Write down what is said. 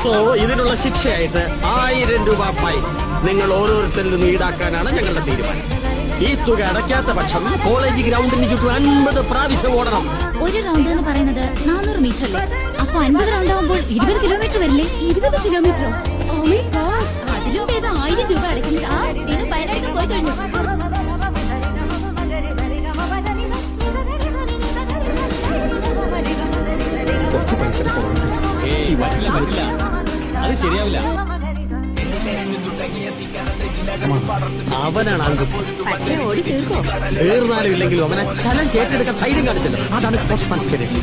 So ഇതിനുള്ള ശിക്ഷയായിട്ട് 1000 രൂപ fine നിങ്ങൾ ഓരോരുത്തരിൽ നിന്ന് ഈടാക്കാനാണ് ഞങ്ങളുടെ തീരുമാനം. ഈ തുക അടയ്ക്കാത്ത പക്ഷം കോളേജ് ഗ്രൗണ്ടിന് ചുറ്റും 50 പ്രാവശ്യം ഓടണം. ഒരു റൗണ്ട് എന്ന് പറയുന്നത് 400 മീറ്റർ അല്ലേ? അപ്പൊ 50 റൗണ്ട് ആവുമ്പോൾ 20 കിലോമീറ്റർ വരില്ലേ? 20 കിലോമീറ്ററോ? അതിലും ഭേദം 1000 രൂപ അടയ്ക്കുന്നത്. ആ ഇതിന് പതിനായിരം പോയി കഴിഞ്ഞു. കുറച്ച് പൈസ അത് ശരിയാവില്ല. അവനാണ് പക്ഷേ ഓടി തീർക്കോ? തീർന്നാലും ഇല്ലെങ്കിലും അവനെ ചലഞ്ച് ഏറ്റെടുക്കാൻ ധൈര്യം കാണിച്ചല്ലോ. അതാണ് സ്പോർട്സ് മാൻ സ്പിരിറ്റ്.